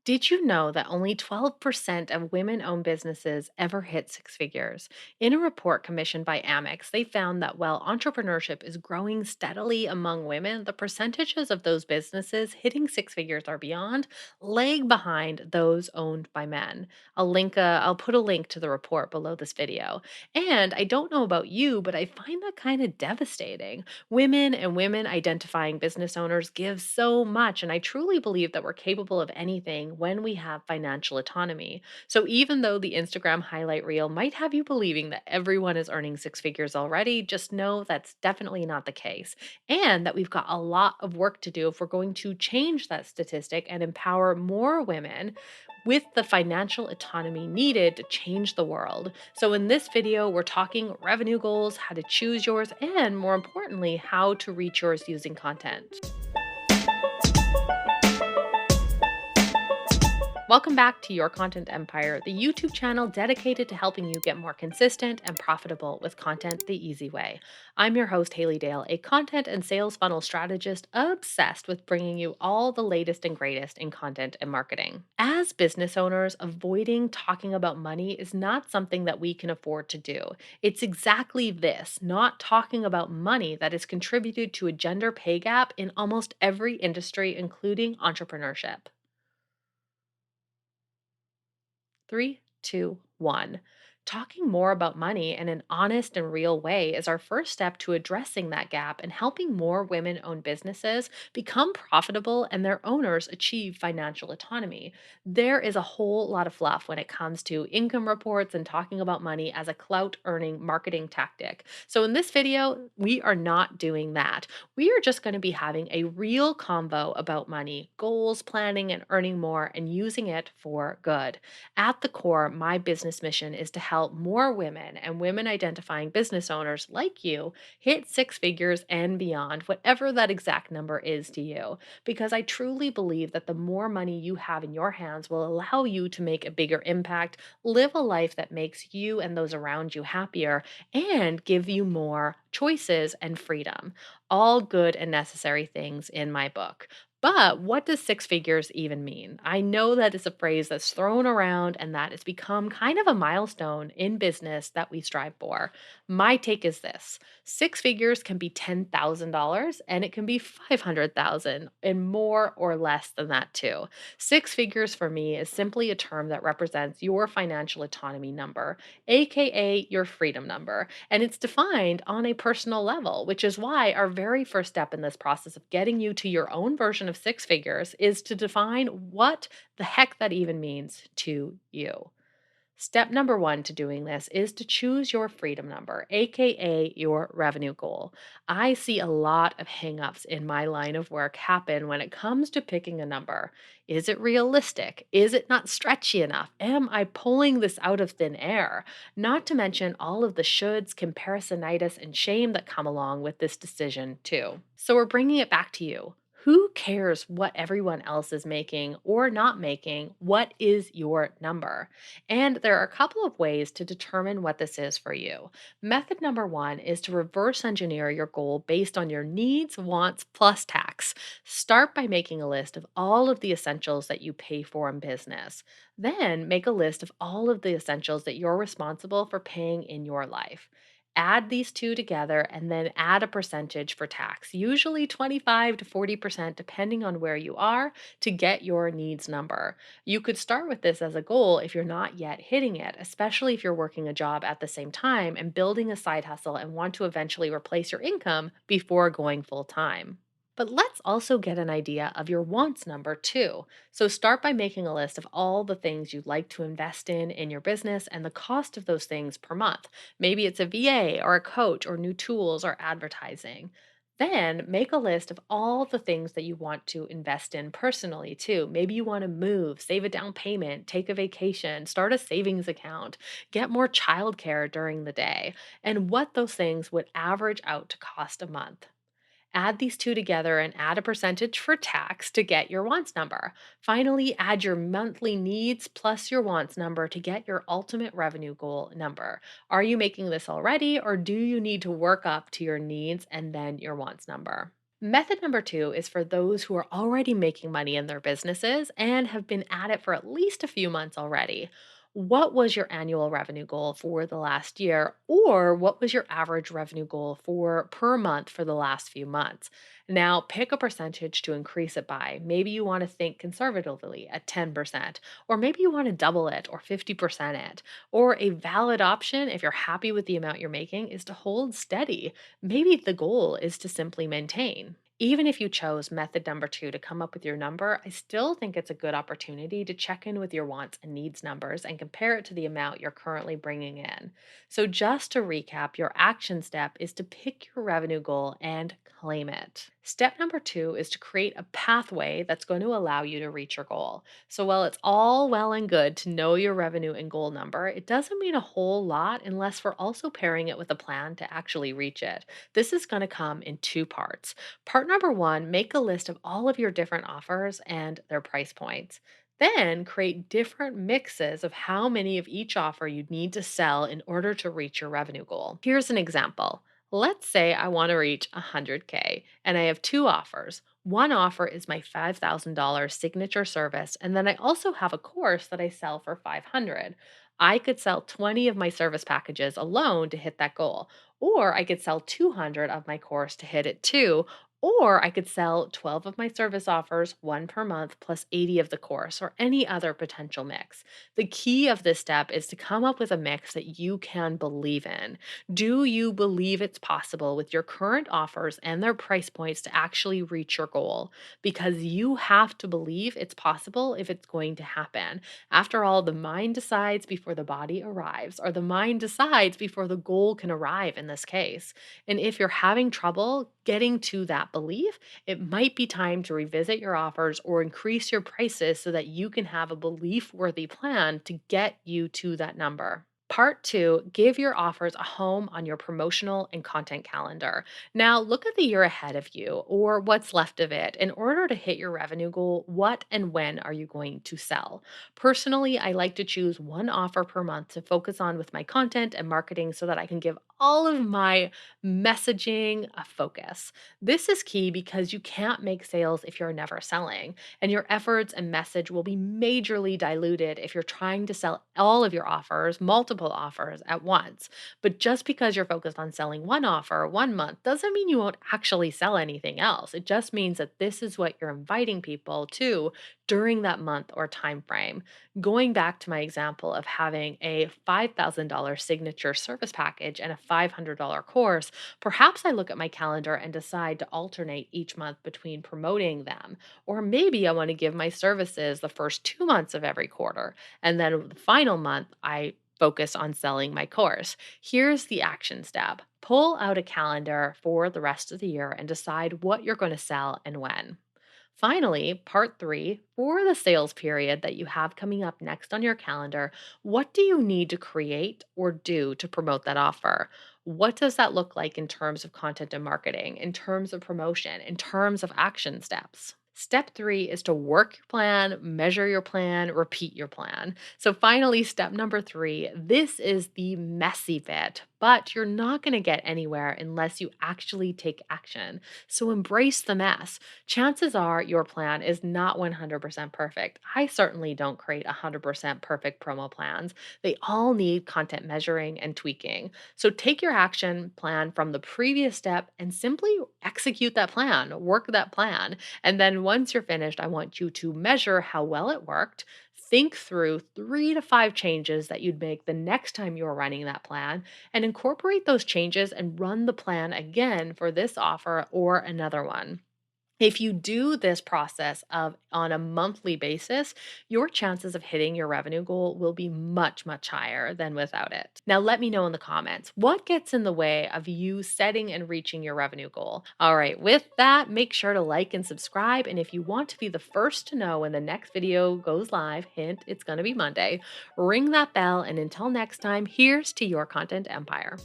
Did you know that only 12% of women owned businesses ever hit six figures? In a report commissioned by Amex, they found that while entrepreneurship is growing steadily among women, the percentages of those businesses hitting six figures or beyond lag behind those owned by men. I'll put a link to the report below this video. And I don't know about you, but I find that kind of devastating. Women and women identifying business owners give so much, and I truly believe that we're capable of anything when we have financial autonomy. So even though the Instagram highlight reel might have you believing that everyone is earning six figures already, just know that's definitely not the case. And that we've got a lot of work to do if we're going to change that statistic and empower more women with the financial autonomy needed to change the world. So, in this video, we're talking revenue goals, how to choose yours, and more importantly, how to reach yours using content. Welcome back to Your Content Empire, the YouTube channel dedicated to helping you get more consistent and profitable with content the easy way. I'm your host, Haley Dale, a content and sales funnel strategist obsessed with bringing you all the latest and greatest in content and marketing. As business owners, avoiding talking about money is not something that we can afford to do. It's exactly this, not talking about money, that has contributed to a gender pay gap in almost every industry, including entrepreneurship. Three, two, one. Talking more about money in an honest and real way is our first step to addressing that gap and helping more women owned businesses become profitable and their owners achieve financial autonomy. There is a whole lot of fluff when it comes to income reports and talking about money as a clout earning marketing tactic. So, in this video, we are not doing that. We are just going to be having a real convo about money, goals, planning, and earning more, and using it for good. At the core, my business mission is to help more women and women identifying business owners like you hit six figures and beyond, whatever that exact number is to you. Because I truly believe that the more money you have in your hands will allow you to make a bigger impact, live a life that makes you and those around you happier, and give you more choices and freedom. All good and necessary things in my book. But what does six figures even mean? I know that it's a phrase that's thrown around and that it's become kind of a milestone in business that we strive for. My take is this: six figures can be $10,000 and it can be 500,000 and more or less than that too. Six figures for me is simply a term that represents your financial autonomy number, aka your freedom number. And it's defined on a personal level, which is why our very first step in this process of getting you to your own version of six figures is to define what the heck that even means to you. Step number one to doing this is to choose your freedom number, aka your revenue goal. I see a lot of hangups in my line of work happen when it comes to picking a number. Is it realistic? Is it not stretchy enough? Am I pulling this out of thin air? Not to mention all of the shoulds, comparisonitis, and shame that come along with this decision, too. So we're bringing it back to you. Who cares what everyone else is making or not making? What is your number? And there are a couple of ways to determine what this is for you. Method number one is to reverse engineer your goal based on your needs, wants, plus tax. Start by making a list of all of the essentials that you pay for in business. Then make a list of all of the essentials that you're responsible for paying in your life. Add these two together and then add a percentage for tax, usually 25 to 40%, depending on where you are, to get your needs number. You could start with this as a goal if you're not yet hitting it, especially if you're working a job at the same time and building a side hustle and want to eventually replace your income before going full time. But let's also get an idea of your wants number too. So start by making a list of all the things you'd like to invest in your business and the cost of those things per month. Maybe it's a VA or a coach or new tools or advertising. Then make a list of all the things that you want to invest in personally too. Maybe you want to move, save a down payment, take a vacation, start a savings account, get more childcare during the day, and what those things would average out to cost a month. Add these two together and add a percentage for tax to get your wants number. Finally, add your monthly needs plus your wants number to get your ultimate revenue goal number. Are you making this already, or do you need to work up to your needs and then your wants number? Method number two is for those who are already making money in their businesses and have been at it for at least a few months already. What was your annual revenue goal for the last year, or what was your average revenue goal for per month for the last few months? Now, pick a percentage to increase it by. Maybe you want to think conservatively at 10%, or maybe you want to double it or 50% it. Or a valid option, if you're happy with the amount you're making, is to hold steady. Maybe the goal is to simply maintain. Even if you chose method number two to come up with your number, I still think it's a good opportunity to check in with your wants and needs numbers and compare it to the amount you're currently bringing in. So, just to recap, your action step is to pick your revenue goal and claim it. Step number two is to create a pathway that's going to allow you to reach your goal. So, while it's all well and good to know your revenue and goal number, it doesn't mean a whole lot unless we're also pairing it with a plan to actually reach it. This is going to come in two parts. Part number one, make a list of all of your different offers and their price points. Then create different mixes of how many of each offer you need to sell in order to reach your revenue goal. Here's an example. Let's say I want to reach 100K and I have two offers. One offer is my $5,000 signature service, and then I also have a course that I sell for 500. I could sell 20 of my service packages alone to hit that goal, or I could sell 200 of my course to hit it too, or I could sell 12 of my service offers, one per month, plus 80 of the course, or any other potential mix. The key of this step is to come up with a mix that you can believe in. Do you believe it's possible with your current offers and their price points to actually reach your goal? Because you have to believe it's possible if it's going to happen. After all, the mind decides before the body arrives, or the mind decides before the goal can arrive in this case. And if you're having trouble getting to that belief, it might be time to revisit your offers or increase your prices so that you can have a belief worthy plan to get you to that number. Part two, give your offers a home on your promotional and content calendar. Now, look at the year ahead of you or what's left of it. In order to hit your revenue goal, what and when are you going to sell? Personally, I like to choose one offer per month to focus on with my content and marketing so that I can give all of my messaging a focus. This is key because you can't make sales if you're never selling, and your efforts and message will be majorly diluted if you're trying to sell all of your offers, multiple offers at once. But just because you're focused on selling one offer one month doesn't mean you won't actually sell anything else. It just means that this is what you're inviting people to during that month or time frame. Going back to my example of having a $5,000 signature service package and a $500 course, perhaps I look at my calendar and decide to alternate each month between promoting them. Or maybe I want to give my services the first 2 months of every quarter. And then the final month, I focus on selling my course. Here's the action step: pull out a calendar for the rest of the year and decide what you're going to sell and when. Finally, part three, for the sales period that you have coming up next on your calendar, what do you need to create or do to promote that offer? What does that look like in terms of content and marketing, in terms of promotion, in terms of action steps? Step three is to work your plan, measure your plan, repeat your plan. So, finally, step number three, this is the messy bit, but you're not going to get anywhere unless you actually take action. So, embrace the mess. Chances are your plan is not 100% perfect. I certainly don't create 100% perfect promo plans. They all need content measuring and tweaking. So take your action plan from the previous step and simply execute that plan, work that plan. And then once you're finished, I want you to measure how well it worked. Think through 3 to 5 changes that you'd make the next time you're running that plan and incorporate those changes and run the plan again for this offer or another one. If you do this process of on a monthly basis, your chances of hitting your revenue goal will be much, much higher than without it. Now, let me know in the comments what gets in the way of you setting and reaching your revenue goal. All right, with that, make sure to like and subscribe. And if you want to be the first to know when the next video goes live, hint, it's going to be Monday, ring that bell. And until next time, here's to your content empire.